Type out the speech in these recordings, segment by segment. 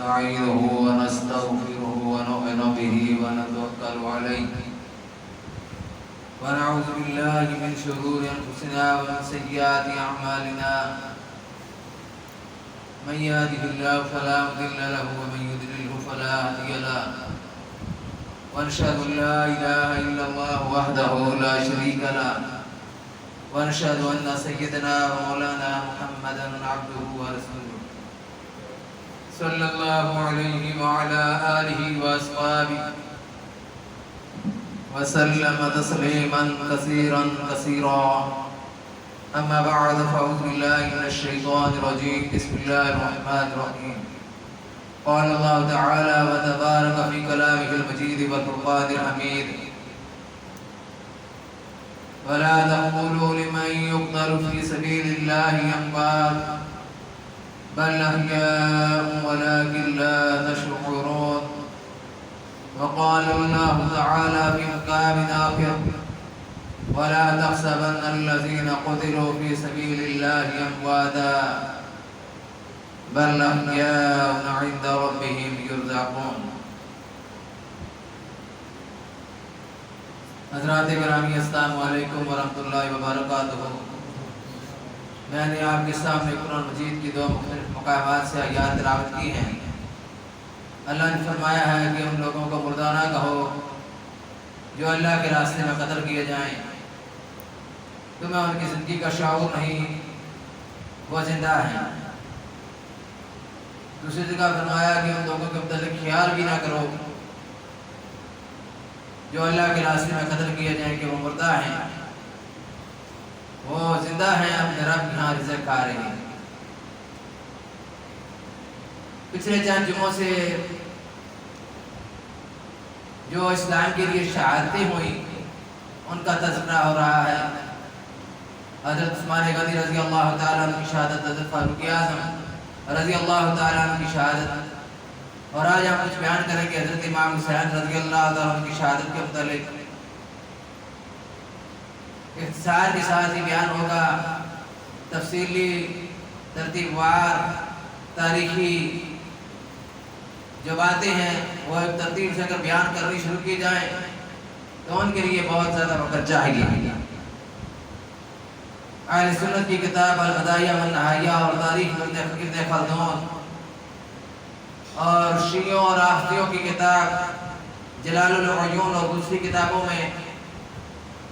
ونستعينه ونستغفره ونؤمن به ونتوكل عليه ونعوذ بالله من شرور أنفسنا ومن سيئات أعمالنا من يهده الله فلا مضل له ومن يضلله فلا هادي له ونشهد أن لا إله إلا الله وحده لا شريك له ونشهد أن سيدنا ومولانا محمدا عبده ورسوله صلى الله عليه وعلى آله وأصحابه وسلم تسليما كثيرا كثيرا أما بعد فأعوذ بالله من الشيطان الرجيم بسم الله الرحمن الرحيم قال الله تعالى وتبارك في كلامه المجيد والفرقان الحميد ولا تقولوا لمن يقتل في سبيل الله أموات بل أحياء ولكن لا تشعرون وقال الله تعالى في مقام آخر ولا تحسبن الذين قتلوا في سبيل الله أمواتا بل أحياء عند ربهم يرزقون. حضرات گرامی السلام علیکم ورحمۃ اللہ وبرکاتہ. میں نے آپ کے سامنے قرآن مجید کی دو مختلف مقامات سے آیات تلاوت کی ہیں. اللہ نے فرمایا ہے کہ ان لوگوں کو مردانہ کہو جو اللہ کے راستے میں قتل کیے جائیں. تمہیں ان کی زندگی کا شعور نہیں، وہ زندہ ہیں. دوسری جگہ فرمایا کہ ان لوگوں کے متعلق خیال بھی نہ کرو جو اللہ کے راستے میں قتل کیے جائیں کہ وہ مردہ ہیں، وہ زندہ ہیں، اپنے رب کے ہاں رزق کھا رہے ہیں. پچھلے چند جمعوں سے جو اسلام کے لیے شہادتیں ہوئیں ان کا تذکرہ ہو رہا ہے. حضرت عثمان غنی رضی اللہ تعالیٰ عنہ کی شہادت، حضرت فاروق اعظم رضی اللہ تعالیٰ عنہ کی شہادت، اور آج ہم کچھ بیان کریں گے حضرت امام حسین رضی اللہ تعالیٰ عنہ کی شہادت کے متعلق. اختصار کے ساتھ ہی بیان ہوگا، تفصیلی ترتیب وار تاریخی جو باتیں ہیں وہ ایک ترتیب سے اگر بیان کرنی شروع کی جائیں تو ان کے لیے بہت زیادہ وقت چاہیے. اہل سنت کی کتاب البدائیہ والنہائیہ اور تاریخ ابن خلدون اور شیعوں اور رافضیوں کی کتاب جلال العیون اور دوسری کتابوں میں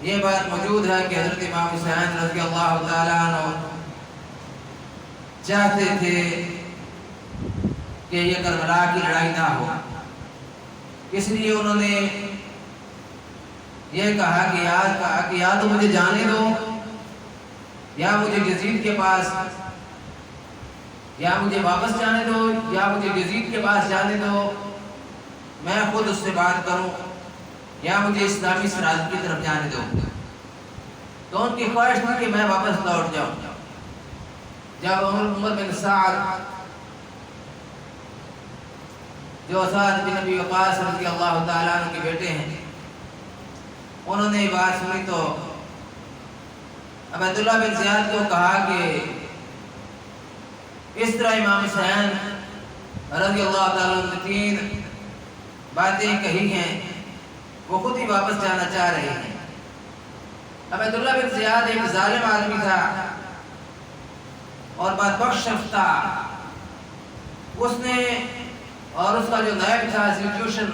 یہ بات موجود ہے کہ حضرت امام حسین رضی اللہ تعالیٰ عنہ چاہتے تھے کہ یہ کربلا کی لڑائی نہ ہو. اس لیے انہوں نے یہ کہا کہ یا تو مجھے جانے دو یا مجھے یزید کے پاس، یا مجھے واپس جانے دو یا مجھے یزید کے پاس جانے دو، میں خود اس سے بات کروں، یا مجھے اسلامی سراج کی طرف جانے دو. تو ان کی خواہش تھی کہ میں واپس لوٹ جاؤں. جب عمر بن سعد جو سعد بن ابی وقاص رضی اللہ تعالیٰ عنہ کے بیٹے ہیں، انہوں نے یہ بات سنی تو عبیداللہ بن زیاد کو کہا کہ اس طرح امام حسین رضی اللہ تعالیٰ عنہ نے 3 باتیں کہی ہیں، وہ خود ہی واپس جانا چاہ رہے ہیں. عبیداللہ بن زیاد ایک ظالم آدمی تھا اور بدبخت شخص تھا. اس نے اور اس کا جو نائب تھا سیچوشن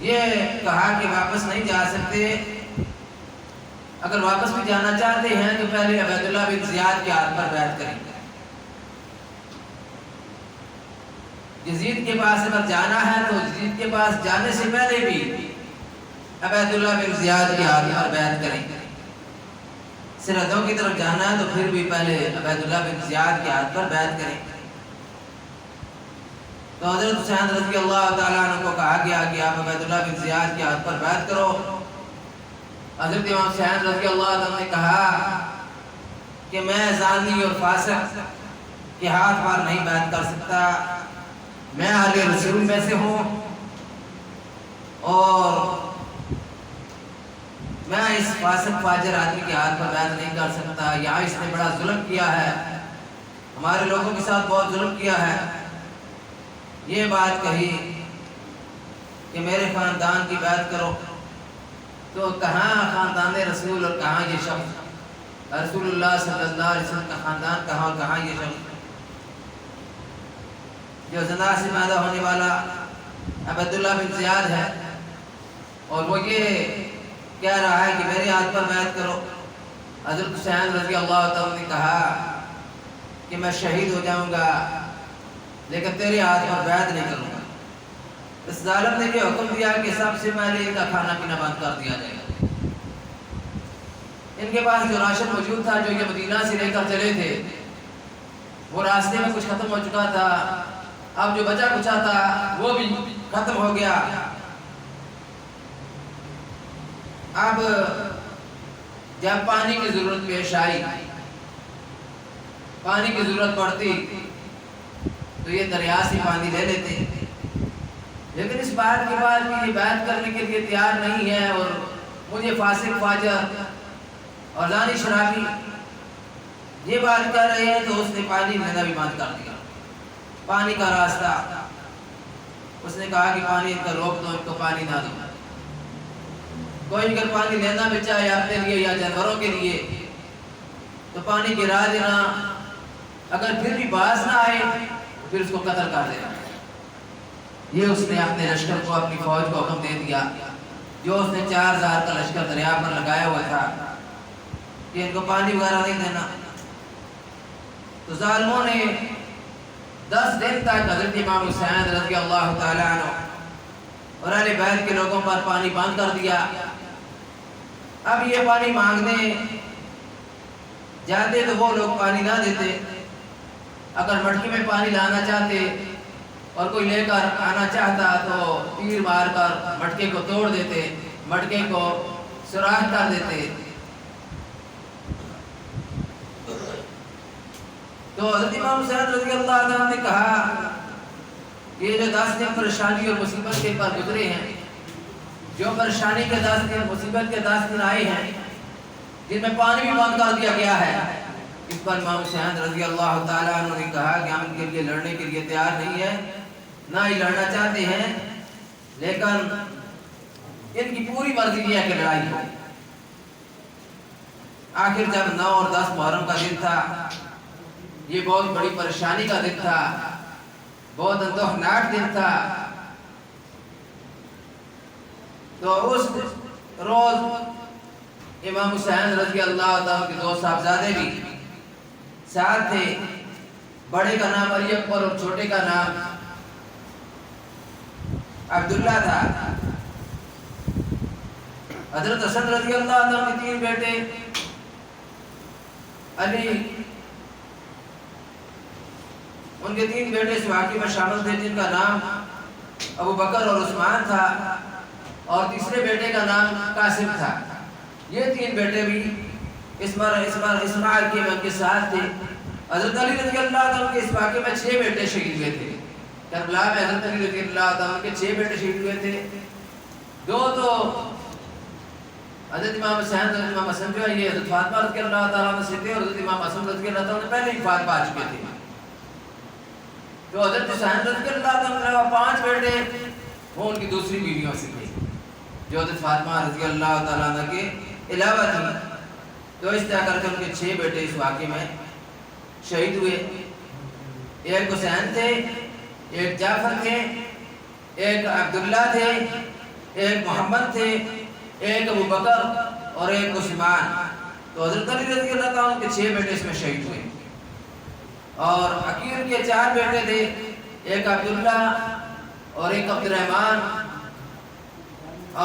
یہ کہا کہ واپس نہیں جا سکتے، اگر واپس بھی جانا چاہتے ہیں تو پہلے عبیداللہ بن زیاد کے ہاتھ پر بیعت کریں. یزید کے پاس اگر جانا ہے تو یزید کے پاس جانے سے پہلے بھی عبیداللہ بن زیاد کے ہاتھ پر بیعت کریں. سرحدوں کی طرف جانا ہے تو پھر بھی پہلے عبیداللہ بن زیاد کے ہاتھ پر بیعت کریں. تو حضرت حسین رضی اللہ تعالیٰ عنہ کو کہا گیا کہ آپ عبیداللہ بن زیاد کے ہاتھ پر بیعت کرو. حضرت امام حسین رضی اللہ عنہ نے کہا کہ میں زانی اور فاسق کے ہاتھ پر نہیں بیعت کر سکتا، میں اہل رسول میں سے ہوں اور میں اس فاسق فاجر آدمی کے ہاتھ پر بیعت نہیں کر سکتا. یہاں اس نے بڑا ظلم کیا ہے ہمارے لوگوں کے ساتھ بہت ظلم کیا ہے، یہ بات کہی کہ میرے خاندان کی بیعت کرو، تو کہاں خاندان رسول اور کہاں یہ شخص، رسول اللہ صلی اللہ علیہ وسلم کا خاندان کہاں اور کہاں یہ شخص جو زنا سے پیدا ہونے والا عبداللہ بن زیاد ہے، اور وہ یہ کہہ رہا ہے کہ میرے ہاتھ پر بیعت کرو۔ حضرت حسین رضی اللہ تعالیٰ نے کہا کہ میں شہید ہو جاؤں گا لیکن تیرے ہاتھ پر بیعت نہیں کروں گا۔ اس ظالم نے یہ حکم دیا کہ سب سے پہلے ان کا کھانا پینا بند کر دیا جائے گا۔ ان کے پاس جو راشن موجود تھا جو یہ مدینہ سے لے کر چلے تھے وہ راستے میں کچھ ختم ہو چکا تھا، اب جو بچا کچا تھا وہ بھی ختم ہو گیا۔ اب جب پانی کی ضرورت پیش آئی، پانی کی ضرورت پڑتی تو یہ دریا سے پانی لے لیتے، لیکن اس بات کے بعد کہ یہ بیعت کرنے کے لیے تیار نہیں ہے اور مجھے فاسق فاجر اور زانی شرابی یہ بات کر رہے ہیں، تو اس نے پانی لینا بھی بند کر دیا۔ پانی کا راستہ اس نے کہا کہ پانی ان کا روک دو، ان کو پانی نہ دو۔ کوئی اگر پانی لینا بھی چاہے اپنے لیے یا جانوروں کے لیے تو پانی گرا دینا، اگر پھر بھی باز نہ آئے پھر اس کو قتل کر دینا۔ یہ اس نے اپنے لشکر کو، اپنی فوج کو حکم دے دیا، جو اس نے 4000 کا لشکر دریا پر لگایا ہوا تھا کہ ان کو پانی وغیرہ نہیں دینا۔ تو ظالموں نے 10 دن تک حضرت امام حسین رضی اللہ تعالیٰ عنہ اور اہل بیت کے لوگوں پر پانی بند کر دیا۔ اب یہ پانی مانگنے جاتے تو وہ لوگ پانی نہ دیتے، اگر مٹکی میں پانی لانا چاہتے اور کوئی لے کر آنا چاہتا تو تیر مار کر مٹکے کو توڑ دیتے، مٹکے کو سوراخ کر دیتے۔ تو حضرت امام حسین رضی اللہ عنہ نے کہا کہ یہ جو 10 دن پریشانی اور مصیبت کے پر گزرے ہیں، جو پریشانی کے 10 دن، مصیبت کے 10 دن آئے ہیں، جن میں پانی بھی بند کر دیا گیا ہے، اس پر امام حسین رضی اللہ تعالیٰ عنہ نے کہا کہ ہم ان کے لیے لڑنے کے لیے تیار نہیں ہے، نہ ہی لڑنا چاہتے ہیں، لیکن ان کی پوری مرضی یہ ہے کہ لڑائی ہو۔ آخر جب 9 اور 10 محرم کا دن تھا، یہ بہت بڑی پریشانی کا دن تھا، بہت اندوہناک دن تھا، تو اس روز امام حسین رضی اللہ تعالیٰ کے 2 صاحبزادے بھی ساتھ تھے، بڑے کا نام علی اکبر اور چھوٹے کا نام عبداللہ تھا۔ حضرت حسن رضی اللہ تعالیٰ کے 3 بیٹے علی، ان کے 3 بیٹے اس واقعے میں شامل تھے جن کا نام ابو بکر اور عثمان تھا، اور تیسرے بیٹے کا نام قاسم تھا۔ یہ 3 بیٹے بھی اسماعیل کے ان کے ساتھ تھے۔ حضرت علی رضی اللہ عنہ کے اس واقعے میں 6 بیٹے شہید ہوئے تھے۔ کربلا میں حضرت علی رضی اللہ عنہ کے 6 بیٹے شہید ہوئے تھے، 2 تو حضرت امام حسین اور امام حسن جو ہے یہ حضرت فاطمہ رضی اللہ تعالیٰ عنہ سے تھے، اور حضرت امام حسن رضی اللہ تعالیٰ عنہ پہلے ہی وفات پا چکے تھے۔ تو حضرت حسین رضی اللہ تعالیٰ عنہ 5 بیٹے وہ ان کی دوسری بیویوں سے تھے جو حضرت فاطمہ رضی اللہ تعالیٰ عنہ کے علاوہ تھی۔ تو اس طرح کر کے ان کے 6 بیٹے اس واقعے میں شہید ہوئے۔ ایک حسین تھے، ایک جعفر تھے، ایک عبداللہ تھے، ایک محمد تھے، ایک ابو بکر اور ایک عثمان۔ تو حضرت علی رضی اللہ تعالیٰ عنہ کے 6 بیٹے اس میں شہید ہوئے، اور عقیل کے 4 بیٹے تھے، ایک عبداللہ اور ایک عبد الرحمن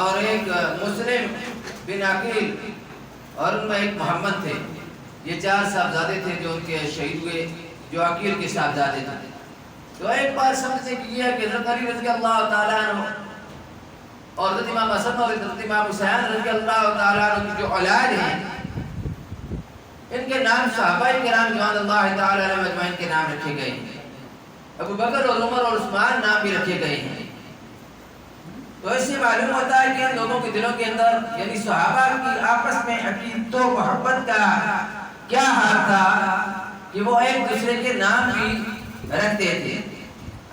اور ایک مسلم بن عقیل، اور ان میں ایک محمد تھے۔ یہ 4 صاحبزادے تھے جو ان کے شہید ہوئے، جو عقیل کے صاحبزادے تھے۔ تو ایک بات سمجھنے کی یہ ہے کہ حضرت علی رضی اللہ تعالیٰ عنہ اور حضرت امام حسن اور حضرت امام حسین رضی اللہ تعالیٰ عنہ کی جو اولاد ہیں، ان کے نام صحابہ کرام رضوان اللہ تعالیٰ علیہم اجمعین کے نام رکھے گئے ہیں۔ ابو بکر اور عمر اور عثمان نام بھی رکھے گئے ہیں۔ تو اس سے معلوم ہوتا ہے کہ ان لوگوں کے دلوں کے اندر، یعنی صحابہ کی آپس میں عقیدت و محبت کا کیا حال تھا، کہ وہ ایک دوسرے کے نام بھی رکھتے تھے.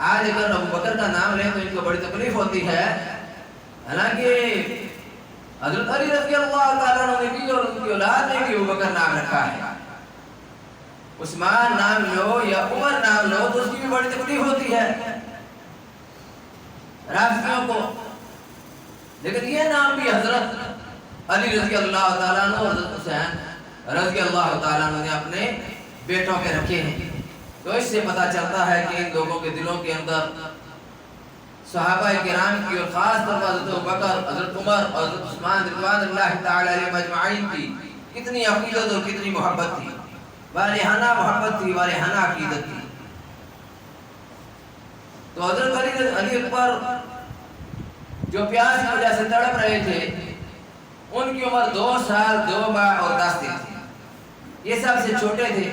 آج اگر ابو بکر کا نام لیں تو ان کو بڑی تکلیف ہوتی ہے، حالانکہ حضرت علی رضی اللہ تعالیٰ عنہ نے بھی اور ان کی اولاد نے بھی ابو بکر نام رکھا ہے. عثمان نام لو یا عمر نام لو تو اس کی بھی بڑی تکلیف ہوتی ہے رافضیوں کو، لیکن یہ نام بھی حضرت علی رضی اللہ تعالیٰ عنہ اور حضرت حسین رضی اللہ تعالیٰ عنہ نے اپنے بیٹوں کے رکھے ہیں. تو اس سے پتہ چلتا ہے کہ ان لوگوں کے دلوں کے اندر صحابہ کرام کی اور خاص طور پر حضرت ابوبکر، حضرت عمر اور حضرت عثمان رضوان اللہ تعالی علیہم اجمعین کی کتنی عقیدت اور کتنی محبت تھی، والہانہ محبت تھی، والہانہ عقیدت تھی. تو حضرت علی اکبر جو پیاس کی وجہ سے تڑپ رہے تھے، ان کی عمر 2 سال 2 ماہ اور 10 دن تھی. یہ سب سے چھوٹے تھے،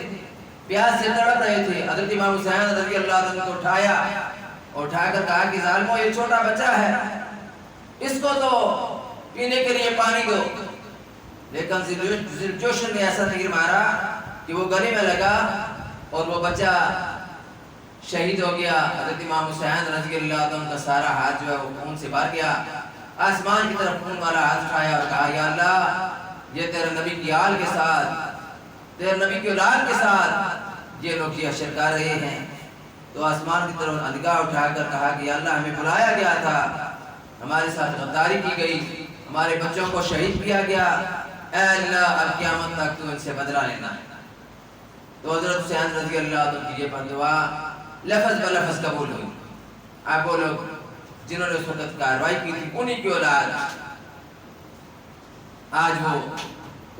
پیاس سے تڑپ رہے تھے. حضرت امام حسین رضی اللہ عنہ کو اٹھایا اور اٹھا کر کہا کہ ظالمو یہ چھوٹا بچہ ہے، اس کو تو پینے کے لیے پانی دو. لیکن جوشن نے ایسا تیر مارا کہ وہ گلے میں لگا اور وہ بچہ شہید ہو گیا. حضرت امام حسین رضی اللہ عنہ کا سارا ہاتھ جو ہے وہ خون سے بھر گیا. آسمان کی طرف خون والا ہاتھ اٹھایا اور کہا یا اللہ یہ تیرے نبی کی آل کے ساتھ، تیرے نبی کی اولاد کے ساتھ یہ لوگ یہ حشر کر رہے ہیں. تو آسمان کی طرف نگاہ اٹھا کر کہا کہ اللہ ہمیں بلایا گیا تھا، ہمارے ساتھ غداری کی گئی، ہمارے بچوں کو شہید کیا گیا، اے اللہ اب قیامت تک تو ان سے بدلہ لینا ہے. تو حضرت حسین رضی اللہ عنہ کی یہ دعا لفظ بلفظ قبول ہوئی. آپ وہ لوگ جنہوں نے اس وقت کارروائی کی تھی انہی کی اولاد آج وہ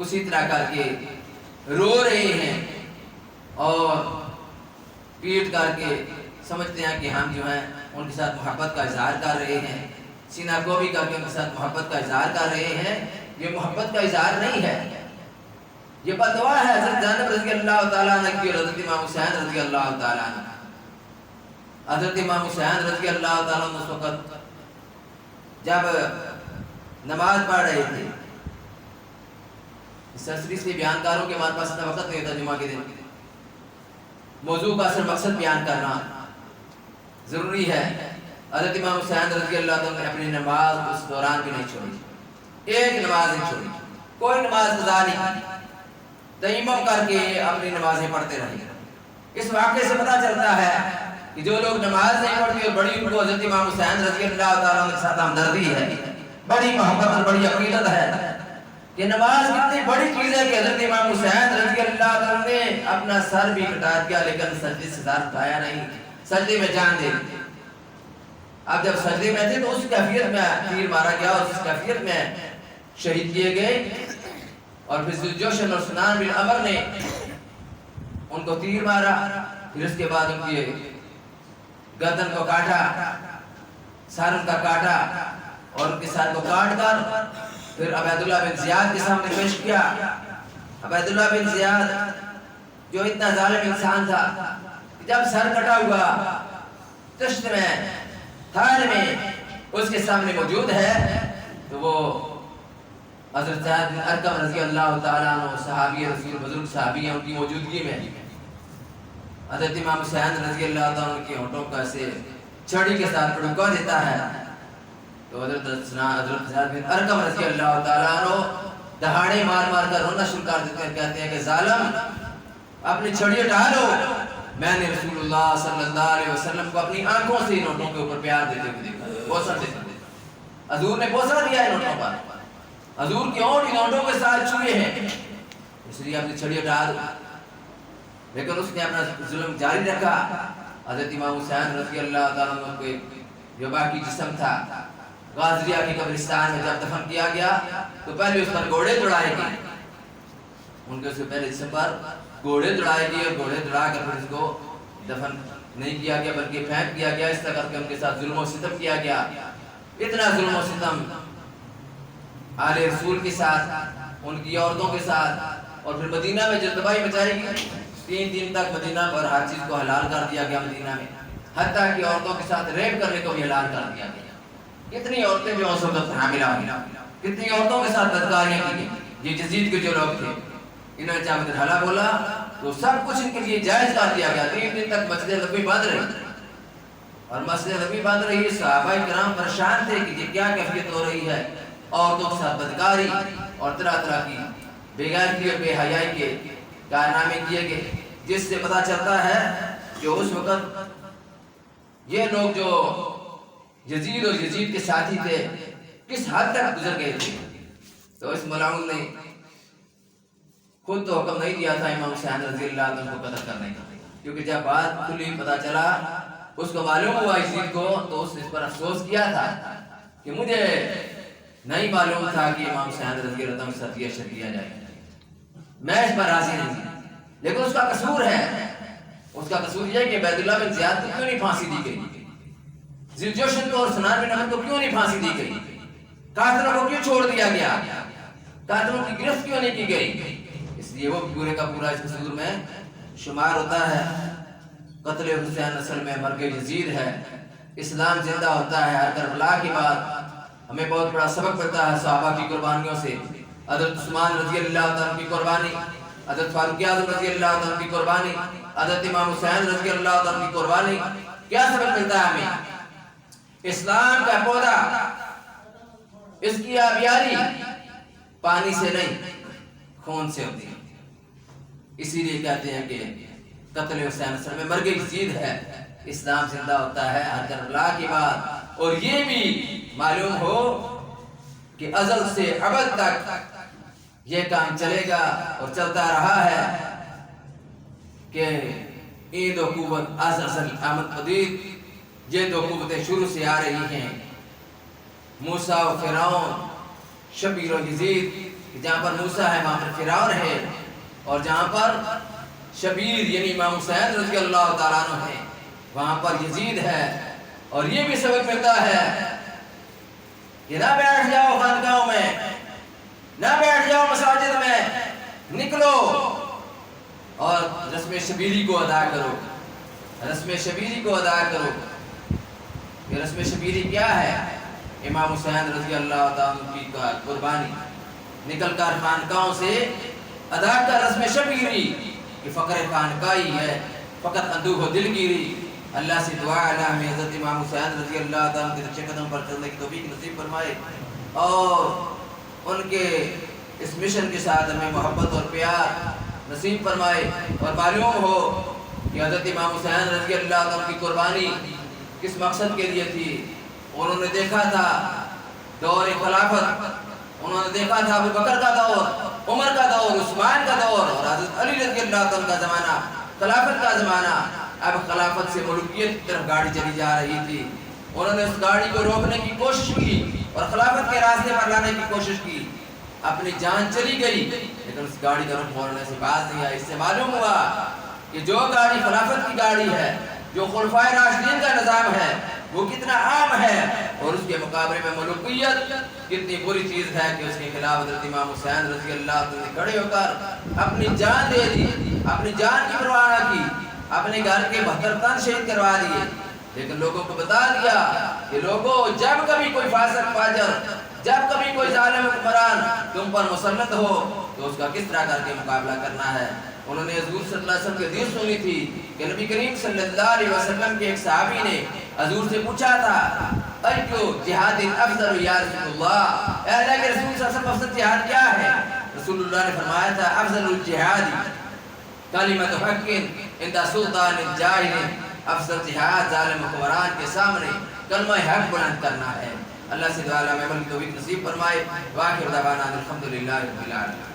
اسی طرح کر کے رو رہے ہیں اور پیٹ کر کے سمجھتے ہیں کہ ہم جو ہیں ان کے ساتھ محبت کا اظہار کر رہے ہیں، سینہ کو بھی کر کے ان کے ساتھ محبت کا اظہار کر رہے ہیں. یہ محبت کا اظہار نہیں ہے، یہ بددعا ہے حضرت زینب رضی اللہ تعالیٰ عنہ کی اور حضرت امام حسین رضی اللہ تعالیٰ عنہ. حضرت امام حسین رضی اللہ تعالیٰ عنہ اس وقت جب نماز پڑھ رہے تھے، سرسری سے بیانکاروں کے ہمارے پاس اتنا وقت نہیں ہوتا جمعہ کے دن، موضوع کا اصل مقصد بیان کرنا ضروری ہے. حضرت امام حسین رضی اللہ عنہ نے اپنی نماز اس دوران بھی نہیں چھوڑی، ایک نماز نہیں چھوڑی، کوئی نماز قضا نہیں کی، تیمم کر کے اپنی نمازیں پڑھتے رہے. اس واقعے سے پتہ چلتا ہے کہ جو لوگ نماز نہیں پڑھتے اور بڑی ان کو حضرت امام حسین رضی اللہ تعالیٰ عنہ کے ساتھ ہمدردی ہے، بڑی محبت اور بڑی عقیدت ہے کہ نماز کتنی بڑی چیز ہے کہ حضرت امام حسین رضی اللہ عنہ نے اپنا سر بھی کٹا دیا لیکن سجدے سے سر اٹھایا نہیں، سجدے میں جان دے. اب جب سجدے میں تھے تو اس کیفیت میں تیر مارا گیا اور اس کیفیت میں شہید کیے گئے. اور پھر جوشن اور سنان بن عمر نے ان کو تیر مارا، پھر اس کے بعد ان کی گردن کو کاٹا، سر ان کا کاٹا اور ان کے سر کو کاٹ کر پھر عبیداللہ بن زیاد کے سامنے پیش کیا. عبیداللہ بن زیاد جو اتنا ظالم انسان تھا کہ جب سر کٹا ہوا تشت میں تھال میں اس کے سامنے موجود ہے تو وہ حضرت زید بن ارقم رضی اللہ تعالیٰ عنہ صحابی رسول بزرگ صحابی ہیں، ان کی موجودگی میں حضرت امام حسین رضی اللہ تعالیٰ عنہ کے ہونٹوں کو ایسے چھڑی کے ساتھ پڑکا دیتا ہے. تو حضرت زید بن ارقم رضی اللہ تعالیٰ عنہ دہاڑے مار مار کر رونا شروع کر دیتے ہیں، کہتے ہیں کہ ظالم اپنی چھڑی ہٹا لو، میں نے رسول اللہ صلی اللہ علیہ وسلم کو اپنی آنکھوں سے ان ہونٹوں کے اوپر پیار دیتے ہوئے دیکھا، بوسہ دیتے ہوئے دیکھا. حضور نے بوسہ دیا ہے ان ہونٹوں پر، حضور کی ہونٹ ان ہونٹوں کے ساتھ چھوئے ہیں، اس لیے اپنی چھڑی ہٹا دو. لیکن اس نے اپنا ظلم جاری رکھا. حضرت امام حسین رضی اللہ تعالیٰ عنہ کو جو باقی جسم تھا غازریہ کی قبرستان میں جب دفن کیا گیا تو پہلے اس پر گھوڑے دوڑائے گئے، ان کے اس سے پہلے جسم پر گھوڑے دوڑائے گئے اور گھوڑے دوڑا کر پھر اس کو دفن نہیں کیا گیا بلکہ پھینک دیا گیا. اس طرح کر کے ان کے ساتھ ظلم و ستم کیا گیا. اتنا ظلم و ستم آل رسول کے ساتھ، ان کی عورتوں کے ساتھ، اور پھر مدینہ میں جو تباہی مچائی گئی 3 دن تک مدینہ پر ہر چیز کو حلال کر دیا گیا مدینہ میں، حتیٰ کہ عورتوں کے ساتھ ریپ کرنے کو بھی حلال کر دیا گیا. کتنی عورتیں جو اس وقت حاملہ ہوئی، کتنی عورتوں کے ساتھ بدکاریاں کی گئی. یہ جزید کے جو لوگ تھے انہوں نے چاہے حلا بولا تو سب کچھ ان کے لیے جائز کر دیا گیا. 3 دن تک مسجد نبوی بند رہی اور مسجد نبوی بند رہی. صحابہ کرام پریشان تھے کہ یہ کیا کیفیت ہو رہی ہے. عورتوں کے ساتھ بدکاری اور طرح طرح کی بےغیرتی اور بے حیائی کے کارنامے کیے گئے، جس سے پتہ چلتا ہے کہ اس وقت یہ لوگ جو یزید اور یزید کے ساتھی تھے کس حد تک گزر گئے تھے. تو اس ملعون نے خود تو حکم نہیں دیا تھا امام حسین رضی اللہ عنہ کو قتل کرنے کا، کیونکہ جب بات کھلی پتہ چلا اس کو معلوم ہوا یزید کو، تو اس نے اس پر افسوس کیا تھا کہ مجھے نہیں معلوم تھا کہ امام حسین رضی اللہ عنہ سے سطیہ شدیہ جائے. میں اس پر راضی نہیں تھی، لیکن اس کا قصور ہے. اس کا قصور یہ ہے کہ عبید اللہ بن زیاد کو کیوں نہیں پھانسی دی گئی، ذوالجوشن کو اور سنان بن نبی کو کیوں نہیں پھانسی دی گئی، قاتلوں کو کیوں چھوڑ دیا گیا، قاتلوں کی گرفت کیوں نہیں کی گئی. اس لیے وہ پورے کا پورا اس قصور میں شمار ہوتا ہے. قتل حسین اصل میں مرگ یزید ہے. اسلام زندہ ہوتا ہے. ہر کربلا کے بعد ہمیں بہت بڑا سبق ملتا ہے صحابہ کی قربانیوں سے. حضرت عثمان رضی اللہ عنہ کی قربانی، حضرت فاروق اعظم رضی اللہ عنہ کی قربانی، حضرت امام حسین رضی اللہ عنہ کی قربانی. کیا سبق ملتا ہے ہمیں؟ اسلام کا پودا، اس کی آبیاری پانی سے نہیں خون سے ہوتی ہے. اسی لیے کہتے ہیں کہ قتل حسین اصل میں مرگ یزید ہے. اسلام زندہ ہوتا ہے ہر کربلا کے بعد. اور یہ بھی معلوم ہو کہ ازل سے ابد تک یہ کام چلے گا اور چلتا رہا ہے کہ یہ دو قوت ازل آمد پدید، یہ دو قوتیں شروع سے آ رہی ہیں، موسیٰ و فرعون، شبیر و یزید. جہاں پر موسیٰ ہے وہاں پر فرعون ہے، اور جہاں پر شبیر یعنی امام حسین رضی اللہ تعالیٰ عنہ ہے وہاں پر یزید ہے. اور یہ بھی سبق ملتا ہے کہ نہ بیٹھ جاؤ خانقاہوں میں، نہ بیٹھ جاؤ مساجد میں، نکلو اور رسم شبیری کو ادا کرو. رسم شبیری کو ادا کرو. یہ رسم شبیری کیا ہے؟ امام حسین رضی اللہ تعالیٰ کی قربانی. نکل کر خانقاہوں سے ادا کر رسم شبیری کہ فقر خانقاہی ہے، فقط اندوہ و دلگیری. اللہ سے دعا ہے ہمیں حضرت امام حسین رضی اللہ تعالیٰ کے نقش قدم پر چلنے کی توفیق نصیب فرمائے، اور ان کے اس مشن کے ساتھ ہمیں محبت اور پیار نصیب فرمائے. اور معلوم ہو کہ حضرت امام حسین رضی اللہ تعالیٰ کی قربانی کس مقصد کے لیے تھی. انہوں نے دیکھا تھا دور خلافت، انہوں نے دیکھا تھا ابو بکر کا دور، عمر کا دور، عثمان کا دور اور حضرت علی رضی اللہ تعالیٰ کا زمانہ، خلافت کا زمانہ. اب خلافت سے ملوکیت کی طرف گاڑی چلی جا رہی تھی. انہوں نے اس گاڑی کو روکنے کی کوشش کی اور خلافت کے راستے پر لانے کی کوشش کی. اپنی جان چلی گئی لیکن اس گاڑی کا رخ موڑنے سے باز نہیں آئی. اس سے معلوم ہوا کہ جو گاڑی خلافت کی گاڑی ہے، جو خلفائے راشدین کا نظام ہے، وہ کتنا عام ہے، اور اس کے مقابلے میں ملوکیت کتنی بری چیز ہے کہ اس کے خلاف حضرت امام حسین رضی اللہ عنہ نے کھڑے ہو کر اپنی جان دے دی. اپنی جان کی پرواہ نہ کی، اپنے گھر کے 72 تن شہید کروا دیے. لیکن لوگوں کو بتا دیا کہ لوگوں جب کبھی کوئی فاسق فاجر، جب کبھی کوئی ظالم حکمران تم پر مسلط ہو تو اس کا کس طرح کر کے مقابلہ کرنا ہے. انہوں نے حضور صلی اللہ علیہ وسلم کی حدیث سنی تھی کہ نبی کریم صلی اللہ علیہ وسلم کے ایک صحابی نے حضور سے پوچھا تھا ایو جہاد افضل یا رسول اللہ، اے اللہ کے رسول صلی اللہ علیہ وسلم افضل جہاد کیا ہے؟ رسول اللہ نے فرمایا تھا افضل الجہاد کلمۃ حق عند سلطان الجاہل. افضل جہاد ظالم حکمران کے سامنے کلمہ حق بلند کرنا ہے. اللہ سے دعا میں عمل کی توفیق نصیب فرمائے. واخر دعوانا الحمدللہ رب العالمین.